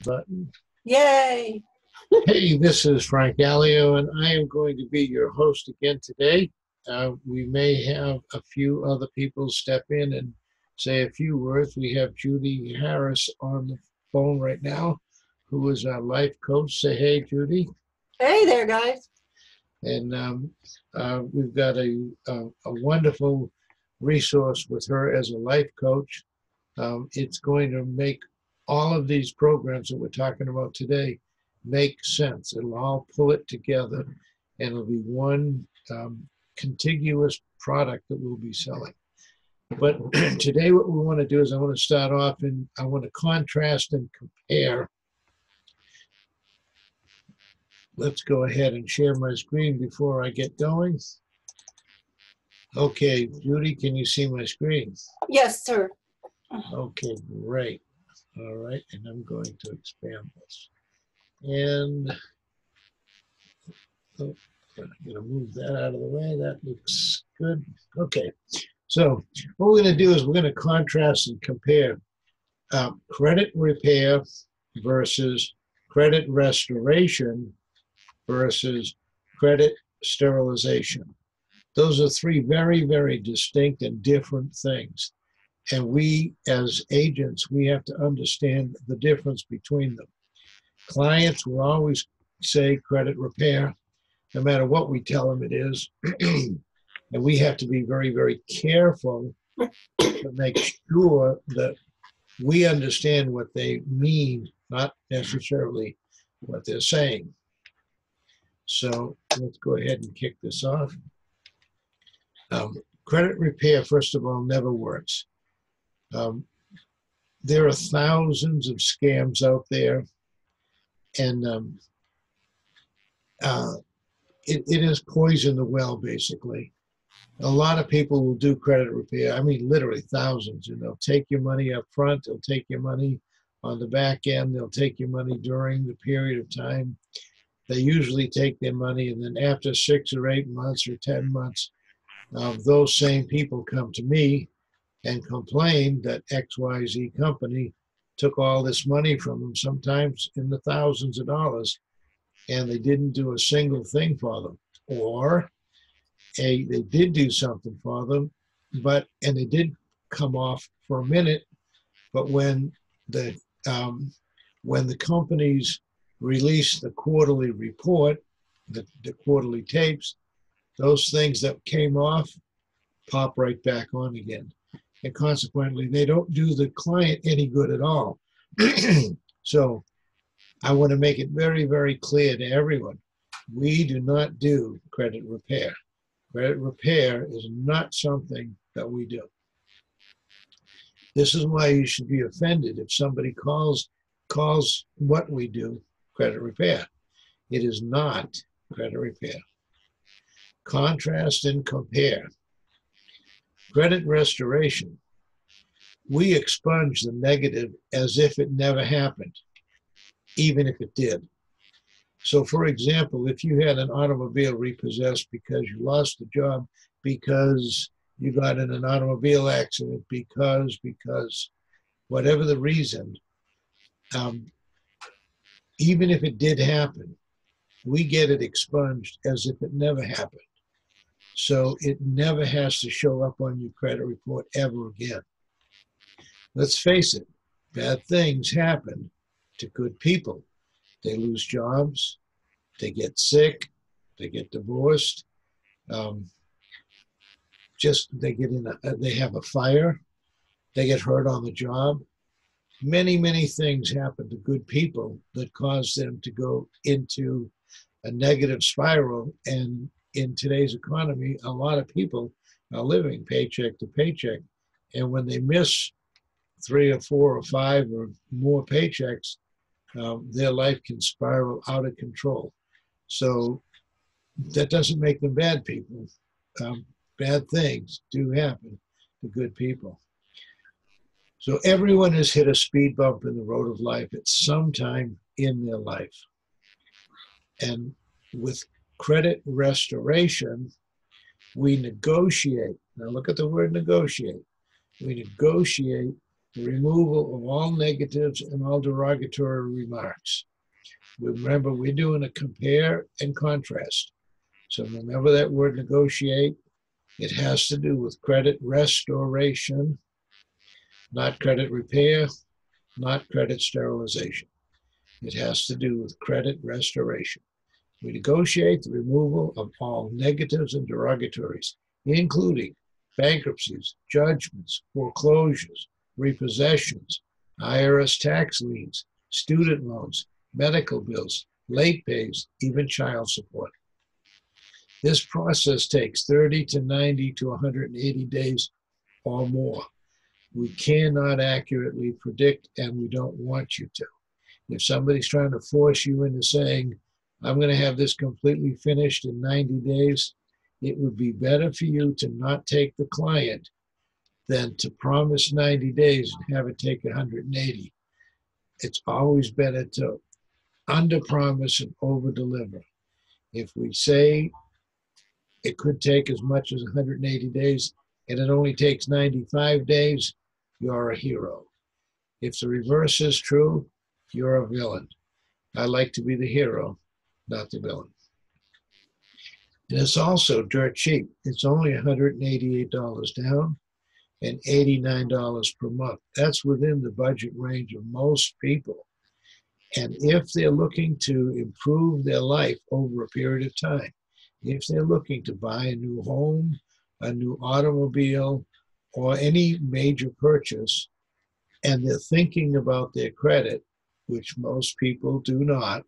Button. Yay! Hey, this is Frank Allio, and I am going to be your host again today. We may have a few other people step in and say a few words. We have Judy Harris on the phone right now, who is our life coach. Say hey, Judy. Hey there, guys. And we've got a wonderful resource with her as a life coach. It's going to make all of these programs that we're talking about today make sense. It'll all pull it together, and it'll be one contiguous product that we'll be selling. But today what we want to do is I want to start off and I want to contrast and compare. Let's go ahead and share my screen before I get going. Okay, Judy, can you see my screen? Yes, sir. Okay, great. All right, and I'm going to expand this. And I'm going to move that out of the way. That looks good. Okay, so what we're going to do is we're going to contrast and compare credit repair versus credit restoration versus credit sterilization. Those are three very, very distinct and different things. And we, as agents, we have to understand the difference between them. Clients will always say credit repair, no matter what we tell them it is. And we have to be very, very careful to make sure that we understand what they mean, not necessarily what they're saying. So let's go ahead and kick this off. Credit repair, first of all, never works. There are thousands of scams out there, and it has poisoned the well, basically. A lot of people will do credit repair. I mean, literally thousands. And they'll take your money up front. They'll take your money on the back end. They'll take your money during the period of time. They usually take their money, and then after 6 or 8 months or 10 months, those same people come to me and complain that XYZ company took all this money from them, sometimes in the thousands of dollars, and they didn't do a single thing for them. Or they did do something for them, and they did come off for a minute, but when the companies release the quarterly report, the quarterly tapes, those things that came off pop right back on again. And consequently, they don't do the client any good at all. So I want to make it very, very clear to everyone. We do not do credit repair. Credit repair is not something that we do. This is why you should be offended if somebody calls what we do credit repair. It is not credit repair. Contrast and compare. Credit restoration. We expunge the negative as if it never happened, even if it did. So, for example, if you had an automobile repossessed because you lost the job, because you got in an automobile accident, because whatever the reason, even if it did happen, we get it expunged as if it never happened. So it never has to show up on your credit report ever again. Let's face it, bad things happen to good people. They lose jobs, they get sick, they get divorced, they have a fire, they get hurt on the job. Many, many things happen to good people that cause them to go into a negative spiral. And in today's economy, a lot of people are living paycheck to paycheck. And when they miss 3 or 4 or 5 or more paychecks, their life can spiral out of control. So that doesn't make them bad people. Bad things do happen to good people. So everyone has hit a speed bump in the road of life at some time in their life. And with credit restoration, we negotiate. Now look at the word negotiate. We negotiate the removal of all negatives and all derogatory remarks. Remember, we're doing a compare and contrast. So remember that word negotiate. It has to do with credit restoration, not credit repair, not credit sterilization. It has to do with credit restoration. We negotiate the removal of all negatives and derogatories, including bankruptcies, judgments, foreclosures, repossessions, IRS tax liens, student loans, medical bills, late pays, even child support. This process takes 30 to 90 to 180 days or more. We cannot accurately predict, and we don't want you to. If somebody's trying to force you into saying, I'm going to have this completely finished in 90 days, it would be better for you to not take the client than to promise 90 days and have it take 180. It's always better to under-promise and over-deliver. If we say it could take as much as 180 days and it only takes 95 days, you're a hero. If the reverse is true, you're a villain. I like to be the hero, not the villain. And it's also dirt cheap. It's only $188 down and $89 per month. That's within the budget range of most people. And if they're looking to improve their life over a period of time, if they're looking to buy a new home, a new automobile, or any major purchase, and they're thinking about their credit, which most people do not,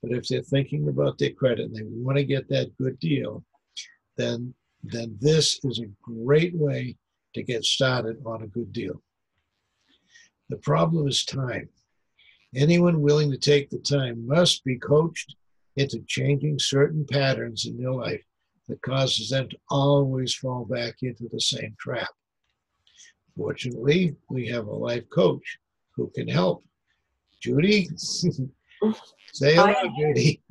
but if they're thinking about their credit and they want to get that good deal, then this is a great way to get started on a good deal. The problem is time. Anyone willing to take the time must be coached into changing certain patterns in their life that causes them to always fall back into the same trap. Fortunately, we have a life coach who can help. Judy, say hello, Judy.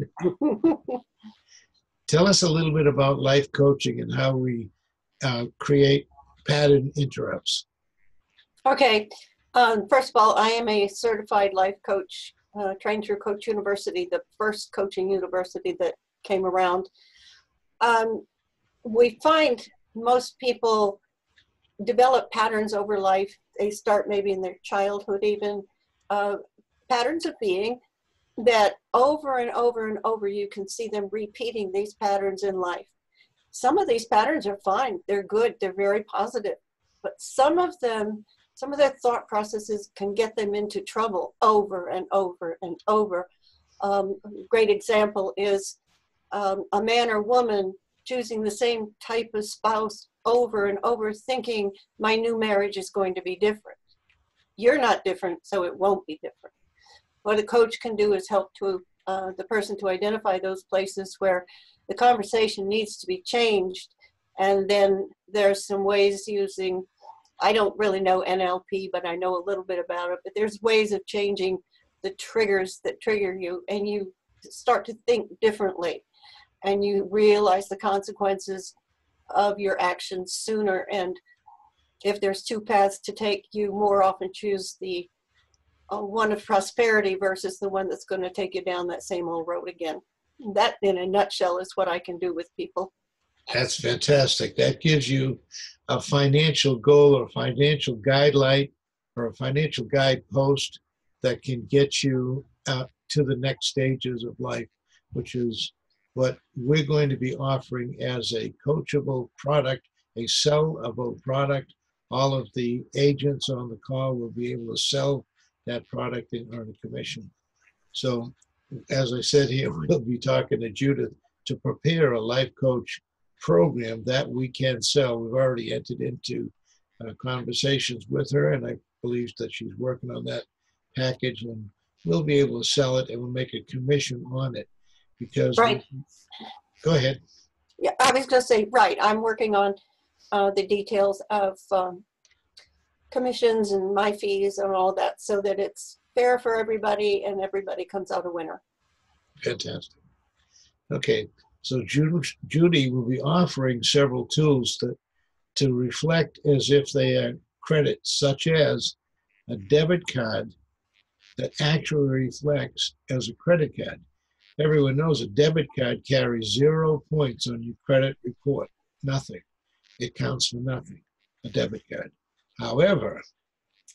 Tell us a little bit about life coaching and how we create pattern interrupts. Okay. First of all, I am a certified life coach, trained through Coach University, the first coaching university that came around. We find most people develop patterns over life. They start maybe in their childhood even, patterns of being that over and over and over, you can see them repeating these patterns in life. Some of these patterns are fine. They're good. They're very positive. But some of their thought processes can get them into trouble over and over and over. A great example is a man or woman choosing the same type of spouse over and over, thinking my new marriage is going to be different. You're not different, so it won't be different. What a coach can do is help to the person to identify those places where the conversation needs to be changed. And then there's some ways using, I don't really know NLP, but I know a little bit about it, but there's ways of changing the triggers that trigger you, and you start to think differently, and you realize the consequences of your actions sooner. And if there's two paths to take, you more often choose the one of prosperity versus the one that's going to take you down that same old road again. That, in a nutshell, is what I can do with people. That's fantastic. That gives you a financial goal or financial guideline or a financial guidepost that can get you to the next stages of life, which is what we're going to be offering as a coachable product, a sellable product. All of the agents on the call will be able to sell that product and earn a commission. So, as I said here, we'll be talking to Judith to prepare a life coach program that we can sell. We've already entered into conversations with her, and I believe that she's working on that package, and we'll be able to sell it and we'll make a commission on it. Because right. Go ahead. Yeah, I was going to say, right, I'm working on the details of commissions and my fees and all that, so that it's fair for everybody and everybody comes out a winner. Fantastic. Okay, so Judy will be offering several tools to reflect as if they are credits, such as a debit card that actually reflects as a credit card. Everyone knows a debit card carries 0 points on your credit report. Nothing. It counts for nothing, a debit card. However,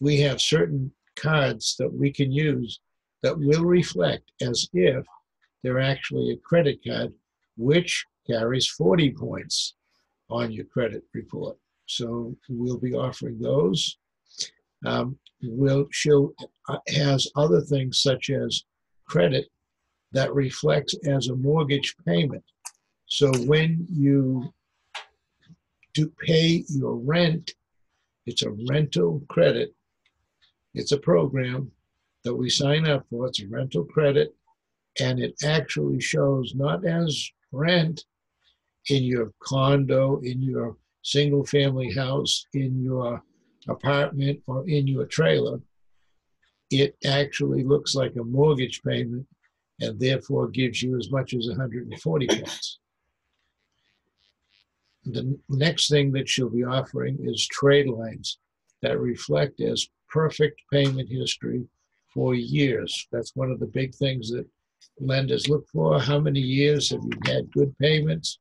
we have certain cards that we can use that will reflect as if they're actually a credit card, which carries 40 points on your credit report. So we'll be offering those. She'll has other things such as credit that reflects as a mortgage payment. So when you do pay your rent, it's a rental credit. It's a program that we sign up for. It's a rental credit, and it actually shows not as rent in your condo, in your single family house, in your apartment, or in your trailer. It actually looks like a mortgage payment and therefore gives you as much as 140 points. The next thing that she'll be offering is trade lines that reflect as perfect payment history for years. That's one of the big things that lenders look for. How many years have you had good payments?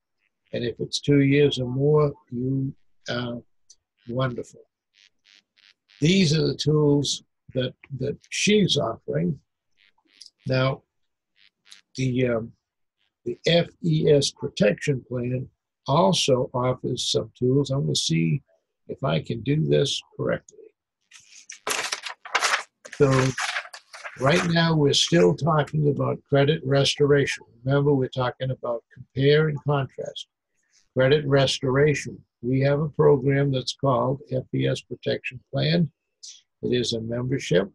And if it's 2 years or more, you are wonderful. These are the tools that she's offering. Now, the FES protection plan also offers some tools. I'm going to see if I can do this correctly. So right now we're still talking about credit restoration. Remember, we're talking about compare and contrast. Credit restoration. We have a program that's called FES Protection Plan. It is a membership.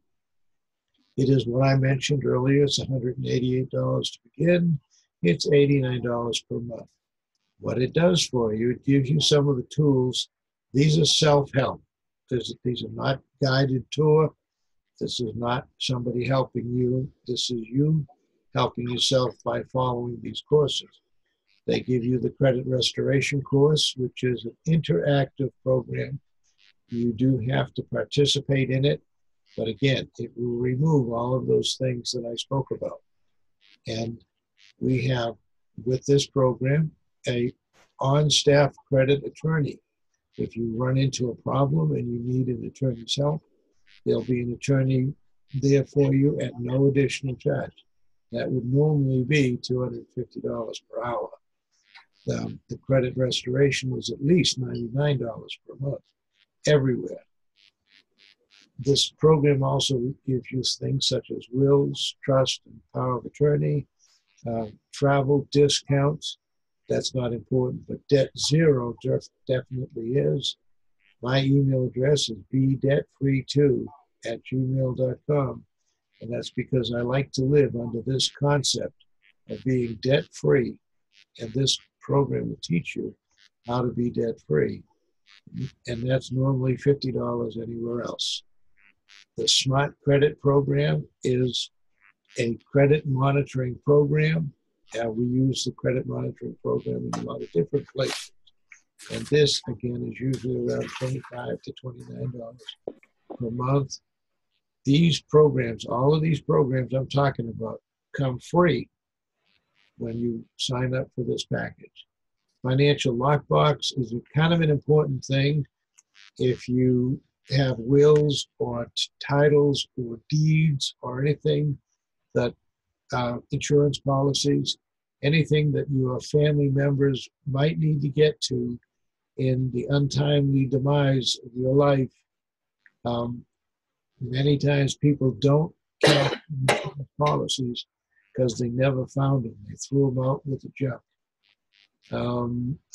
It is what I mentioned earlier. It's $188 to begin. It's $89 per month. What it does for you, it gives you some of the tools. These are self-help. These are not guided tour. This is not somebody helping you. This is you helping yourself by following these courses. They give you the credit restoration course, which is an interactive program. You do have to participate in it, but again, it will remove all of those things that I spoke about. And we have, with this program, a on-staff credit attorney. If you run into a problem and you need an attorney's help, there'll be an attorney there for you at no additional charge. That would normally be $250 per hour. The credit restoration is at least $99 per month everywhere. This program also gives you things such as wills, trust, and power of attorney, travel discounts. That's not important, but debt zero definitely is. My email address is bdebtfree2@gmail.com, and that's because I like to live under this concept of being debt-free, and this program will teach you how to be debt-free, and that's normally $50 anywhere else. The Smart Credit Program is a credit monitoring program. We use the credit monitoring program in a lot of different places. And this, again, is usually around $25 to $29 per month. These programs, all of these programs I'm talking about, come free when you sign up for this package. Financial lockbox is kind of an important thing. If you have wills or titles or deeds or anything that insurance policies, anything that your family members might need to get to in the untimely demise of your life. Many times people don't cash policies because they never found them. They threw them out with the junk.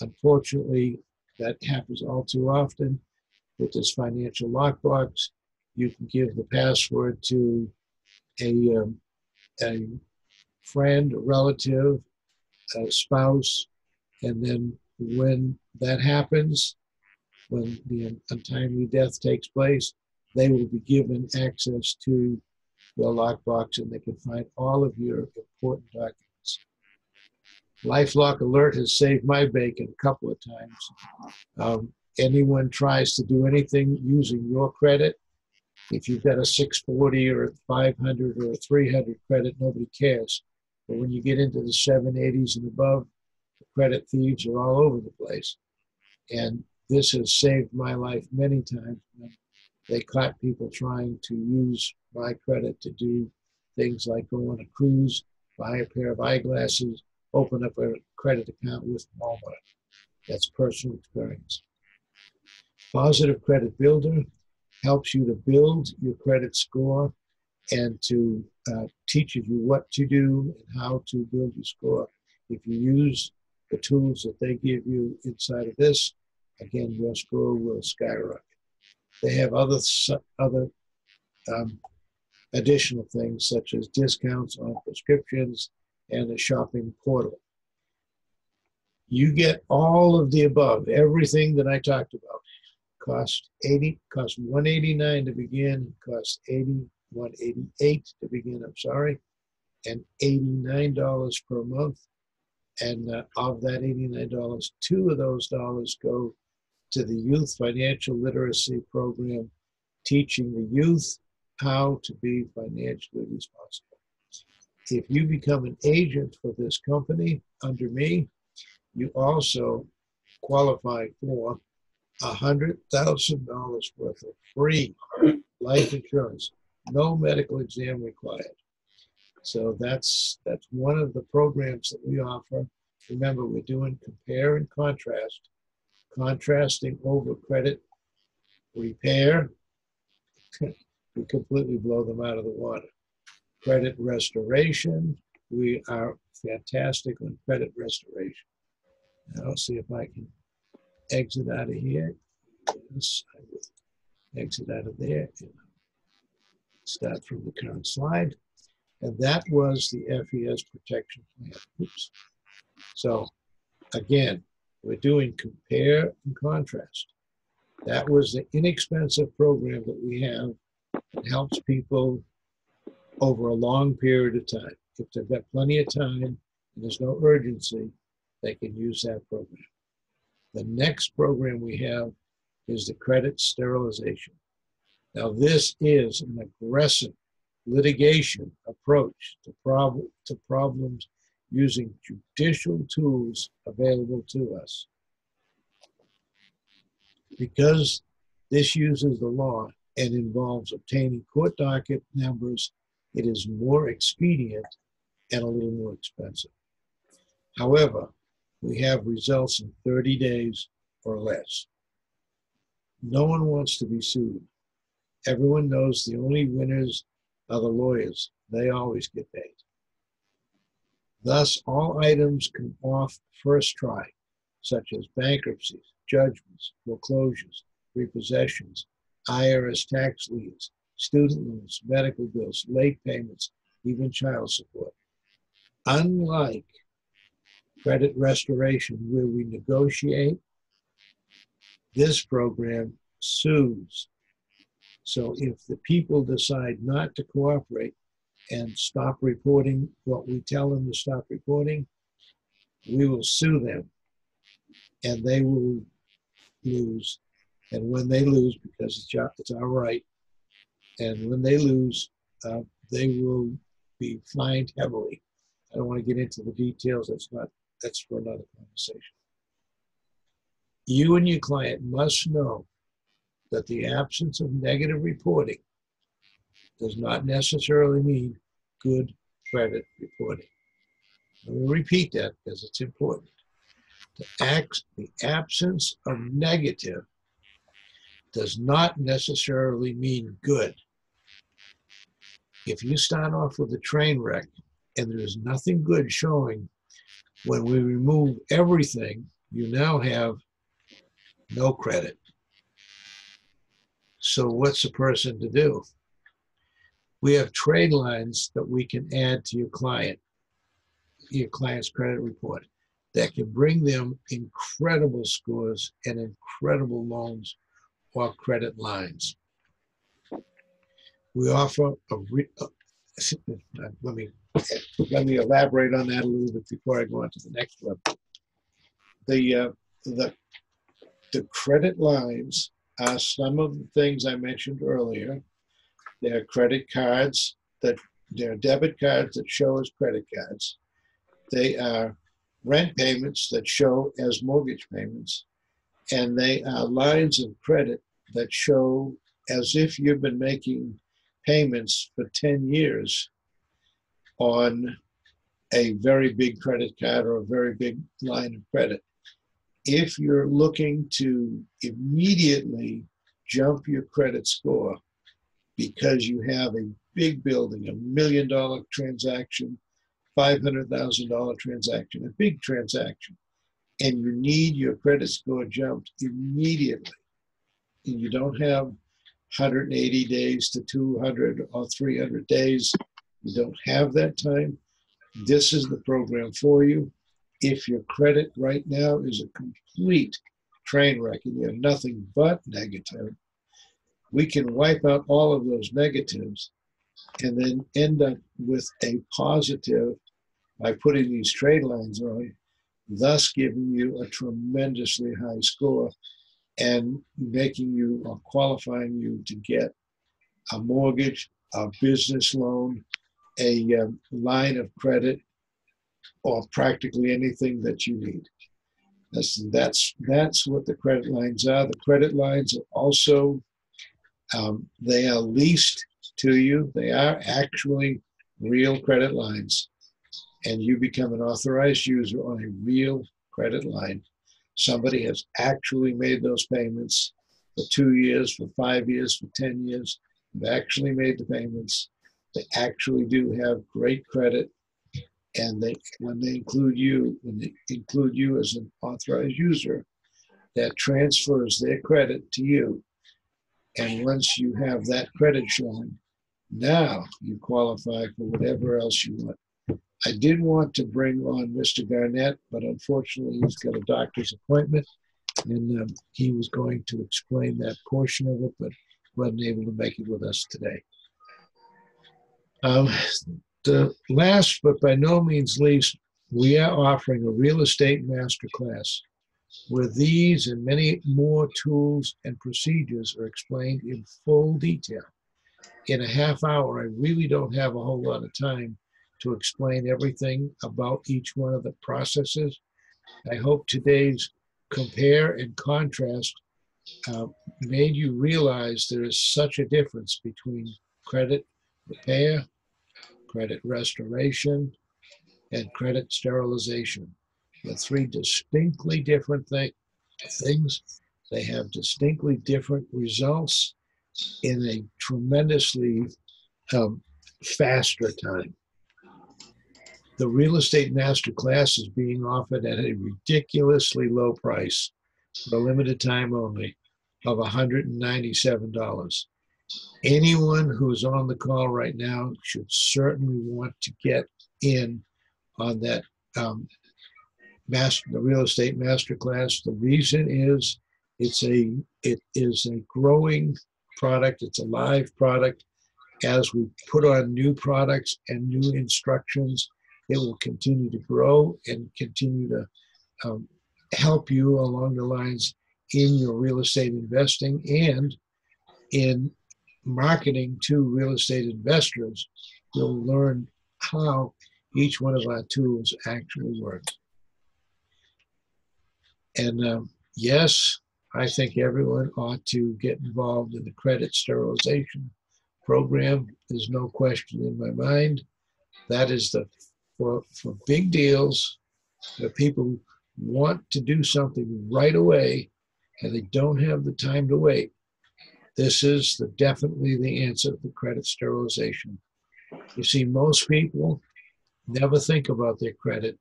Unfortunately, that happens all too often. With this financial lockbox, you can give the password to a friend, a relative, a spouse, and then when that happens, when the untimely death takes place, they will be given access to the lockbox and they can find all of your important documents. LifeLock Alert has saved my bacon a couple of times. Anyone tries to do anything using your credit, If you've got a 640 or a 500 or a 300 credit, nobody cares. But when you get into the 780s and above, the credit thieves are all over the place. And this has saved my life many times when they caught people trying to use my credit to do things like go on a cruise, buy a pair of eyeglasses, open up a credit account with Walmart. That's personal experience. Positive Credit Builder helps you to build your credit score and to teaches you what to do and how to build your score. If you use the tools that they give you inside of this, again, your score will skyrocket. They have other additional things such as discounts on prescriptions and a shopping portal. You get all of the above, everything that I talked about. Cost $189 to begin, cost $188 to begin, and $89 per month. And of that $89, $2 of those dollars go to the Youth Financial Literacy Program, teaching the youth how to be financially responsible. If you become an agent for this company under me, you also qualify for $100,000 worth of free life insurance, no medical exam required. So that's one of the programs that we offer. Remember, we're doing compare and contrast, contrasting over credit repair. We completely blow them out of the water. Credit restoration, we are fantastic on credit restoration. Now, I'll see if I can exit out of here. Yes, I will exit out of there and start from the current slide. And that was the FES protection plan. Oops. So again, we're doing compare and contrast. That was the inexpensive program that we have that helps people over a long period of time. If they've got plenty of time and there's no urgency, they can use that program. The next program we have is the credit sterilization. Now, this is an aggressive litigation approach to problems using judicial tools available to us. Because this uses the law and involves obtaining court docket numbers, it is more expedient and a little more expensive. However, we have results in 30 days or less. No one wants to be sued. Everyone knows the only winners are the lawyers. They always get paid. Thus, all items come off first try, such as bankruptcies, judgments, foreclosures, repossessions, IRS tax liens, student loans, medical bills, late payments, even child support. Unlike credit restoration, where we negotiate, this program sues. So if the people decide not to cooperate and stop reporting what we tell them to stop reporting, we will sue them and they will lose. And when they lose, because it's our right, and when they lose, they will be fined heavily. I don't want to get into the details. That's for another conversation. You and your client must know that the absence of negative reporting does not necessarily mean good credit reporting. Let me repeat that because it's important. The absence of negative does not necessarily mean good. If you start off with a train wreck and there's nothing good showing, when we remove everything, you now have no credit. So what's a person to do? We have trade lines that we can add to your client's credit report that can bring them incredible scores and incredible loans or credit lines. We offer let me elaborate on that a little bit before I go on to the next one. The credit lines are some of the things I mentioned earlier. There are credit cards there are debit cards that show as credit cards. They are rent payments that show as mortgage payments. And they are lines of credit that show as if you've been making payments for 10 years on a very big credit card or a very big line of credit. If you're looking to immediately jump your credit score because you have a big building, $1 million transaction, $500,000 transaction, a big transaction, and you need your credit score jumped immediately, and you don't have 180 days to 200 or 300 days, you don't have that time, this is the program for you. If your credit right now is a complete train wreck and you have nothing but negative, we can wipe out all of those negatives and then end up with a positive by putting these trade lines on, thus giving you a tremendously high score and making you or qualifying you to get a mortgage, a business loan, a line of credit, or practically anything that you need. That's what the credit lines are. The credit lines are also, they are leased to you. They are actually real credit lines. And you become an authorized user on a real credit line. Somebody has actually made those payments for 2 years, for 5 years, for 10 years. They've actually made the payments. They actually do have great credit. And when they include you as an authorized user, that transfers their credit to you. And once you have that credit shown, now you qualify for whatever else you want. I did want to bring on Mr. Garnett, but unfortunately he's got a doctor's appointment, and he was going to explain that portion of it, but wasn't able to make it with us today. The last, but by no means least, we are offering a real estate masterclass where these and many more tools and procedures are explained in full detail. In a half hour, I really don't have a whole lot of time to explain everything about each one of the processes. I hope today's compare and contrast made you realize there is such a difference between credit repair, credit restoration, and credit sterilization. The three distinctly different things. They have distinctly different results in a tremendously faster time. The real estate masterclass is being offered at a ridiculously low price for a limited time only of $197. Anyone who's on the call right now should certainly want to get in on that the real estate masterclass. The reason is it is a growing product. It's a live product. As we put on new products and new instructions, it will continue to grow and continue to help you along the lines in your real estate investing and in marketing to real estate investors. You'll learn how each one of our tools actually works. And yes, I think everyone ought to get involved in the credit sterilization program. There's no question in my mind. That is for big deals, where people want to do something right away and they don't have the time to wait. This is definitely the answer for credit sterilization. You see, most people never think about their credit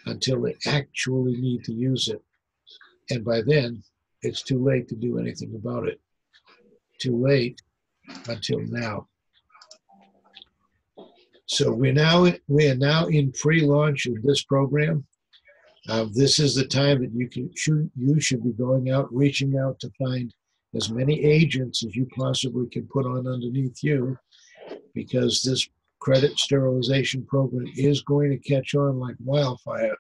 until they actually need to use it. And by then, it's too late to do anything about it. Too late until now. So we are now in pre-launch of this program. This is the time that you should be going out, reaching out to find as many agents as you possibly can put on underneath you, because this credit sterilization program is going to catch on like wildfire.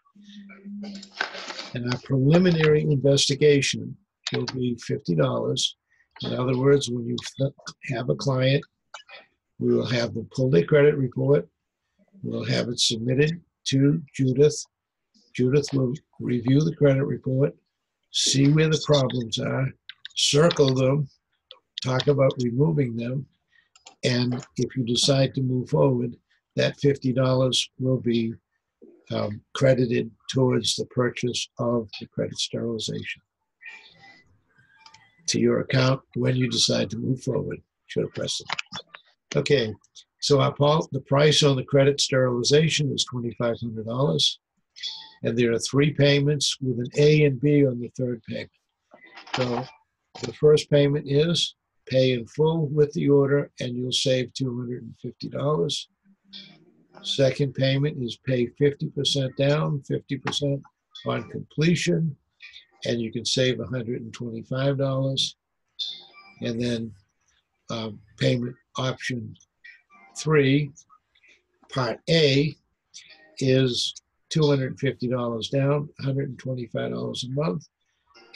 And our preliminary investigation will be $50. In other words, when you have a client We will have them pull their credit report. We'll have it submitted to Judith. Judith will review the credit report, see where the problems are, circle them, talk about removing them, and if you decide to move forward, that $50 will be credited towards the purchase of the credit sterilization to your account when you decide to move forward. Should have pressed it. Okay, so the price on the credit sterilization is $2,500, and there are 3 payments with an A and B on the third payment. So the first payment is pay in full with the order, and you'll save $250. Second payment is pay 50% down, 50% on completion, and you can save $125. And then payment option 3, part A, is $250 down, $125 a month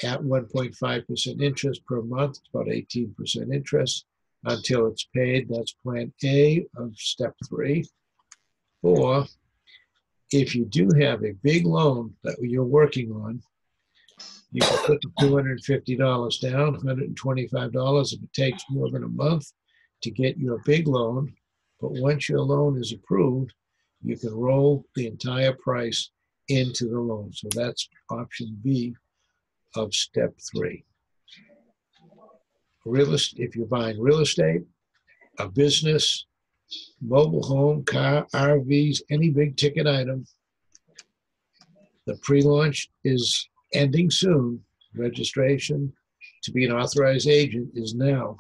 at 1.5% interest per month, about 18% interest until it's paid. That's plan A of step 3. Or if you do have a big loan that you're working on, you can put the $250 down, $125 if it takes more than a month to get your big loan. But once your loan is approved, you can roll the entire price into the loan. So that's option B of step 3. If you're buying real estate, a business, mobile home, car, RVs, any big ticket item, the pre-launch is ending soon. Registration to be an authorized agent is now.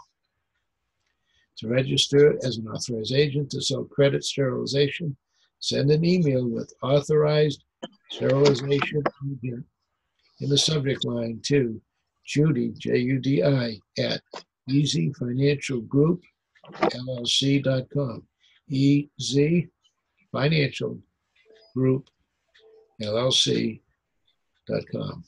To register as an authorized agent to sell credit sterilization, send an email with authorized sterilization agent in the subject line to Judy, Judi, at easyfinancialgroup.llc.com. EZ Financial Group LLC.com.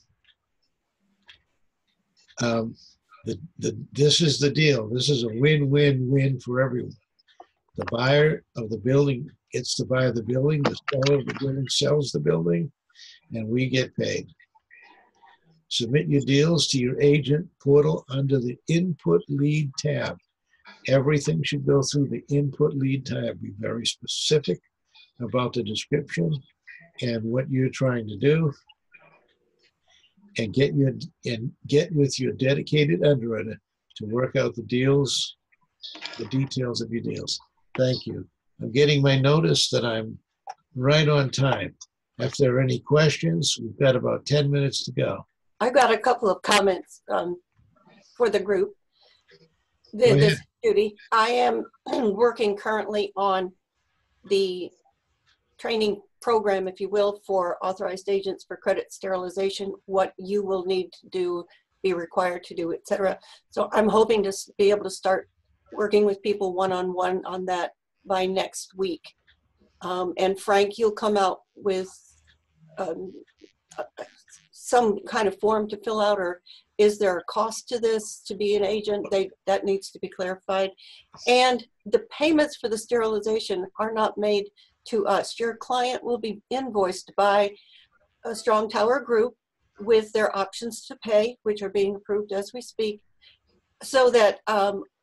This is the deal. This is a win-win-win for everyone. The buyer of the building gets to buy the building, the seller of the building sells the building, and we get paid. Submit your deals to your agent portal under the Input Lead tab. Everything should go through the Input Lead tab. Be very specific about the description and what you're trying to do, and get with your dedicated underwriter to work out the deals, the details of your deals. Thank you. I'm getting my notice that I'm right on time. If there are any questions, we've got about 10 minutes to go. I've got a couple of comments for the group. This is Judy. I am working currently on the training program, if you will, for authorized agents for credit sterilization, what you will need to do, be required to do, etc. So I'm hoping to be able to start working with people one-on-one on that by next week. And Frank, you'll come out with some kind of form to fill out, or is there a cost to this to be an agent? That needs to be clarified. And the payments for the sterilization are not made to us. Your client will be invoiced by a Strong Tower Group with their options to pay, which are being approved as we speak, so that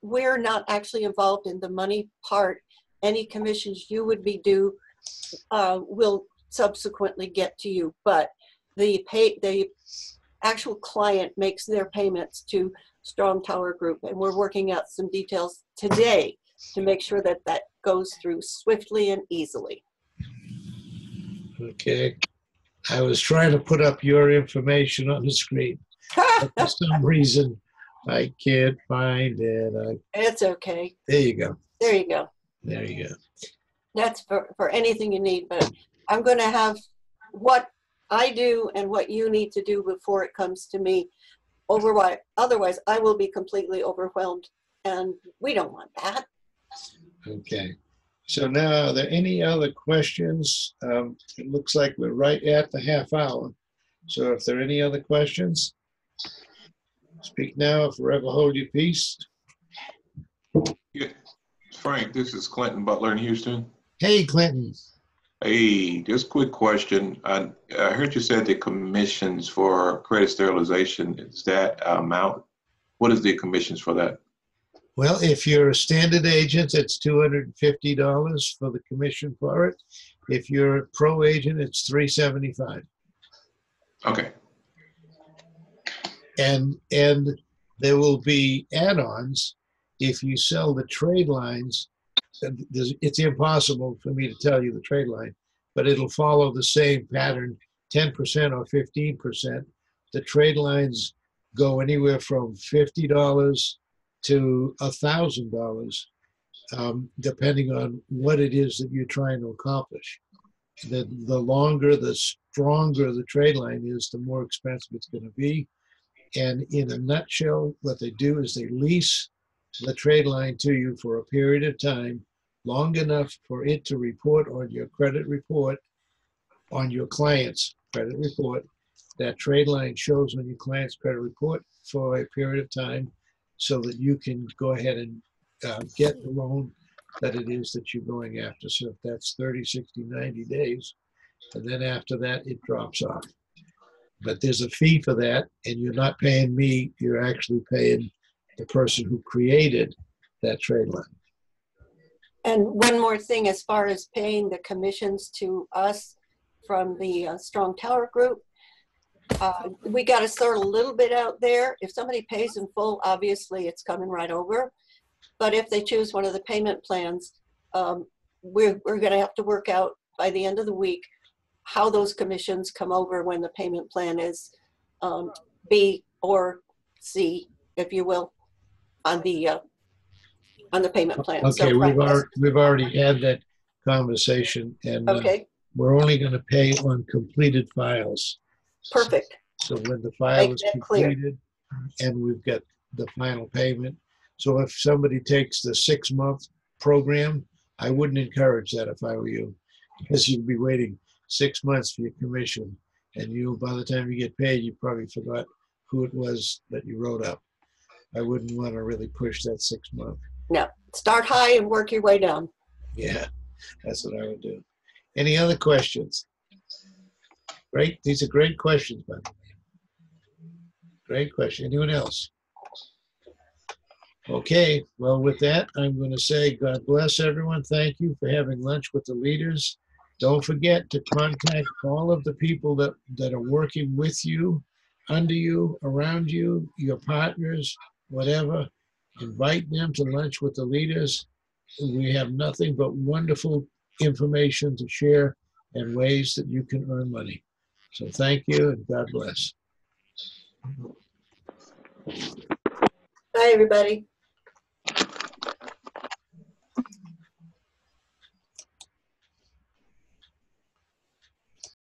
we're not actually involved in the money part. Any commissions you would be due will subsequently get to you, but the actual client makes their payments to Strong Tower Group, and we're working out some details today to make sure that that goes through swiftly and easily. Okay. I was trying to put up your information on the screen. But for some reason, I can't find it. It's okay. There you go. There you go. There you go. That's for anything you need, but I'm going to have what I do and what you need to do before it comes to me. Otherwise, I will be completely overwhelmed, and we don't want that. Okay. So now, are there any other questions? It looks like we're right at the half hour. So if there are any other questions, speak now, forever hold your peace. Yeah. Frank, this is Clinton Butler in Houston. Hey, Clinton. Hey, just quick question. I heard you said the commissions for credit sterilization, is that amount? What is the commissions for that? Well, if you're a standard agent, it's $250 for the commission for it. If you're a pro agent, it's $375. Okay. And there will be add-ons if you sell the trade lines. It's impossible for me to tell you the trade line, but it'll follow the same pattern, 10% or 15%. The trade lines go anywhere from $50 to $1,000, depending on what it is that you're trying to accomplish. The longer, the stronger the trade line is, the more expensive it's going to be. And in a nutshell, what they do is they lease the trade line to you for a period of time, long enough for it to report on your credit report, on your client's credit report. That trade line shows on your client's credit report for a period of time so that you can go ahead and get the loan that it is that you're going after. So if that's 30, 60, 90 days, and then after that, it drops off. But there's a fee for that, and you're not paying me, you're actually paying the person who created that trade line. And one more thing, as far as paying the commissions to us from the Strong Tower Group, we got to sort a little bit out there. If somebody pays in full, obviously it's coming right over. But if they choose one of the payment plans, we're going to have to work out by the end of the week how those commissions come over when the payment plan is B or C, if you will, on the payment plan. Okay, So we've already had that conversation, and okay, we're only going to pay on completed files. perfect. So when the file Make is that clear. completed and we've got the final payment. So if somebody takes the 6-month program, I wouldn't encourage that if I were you, because you'd be waiting 6 months for your commission, and by the time you get paid, you probably forgot who it was that you wrote up. I wouldn't want to really push that 6 month. No, start high and work your way down. Yeah, that's what I would do. Any other questions? Great, these are great questions, man. Great question. Anyone else? Okay, well, with that, I'm going to say God bless everyone. Thank you for having lunch with the leaders. Don't forget to contact all of the people that are working with you, under you, around you, your partners, whatever. Invite them to lunch with the leaders. We have nothing but wonderful information to share and ways that you can earn money. So thank you and God bless. Bye, everybody.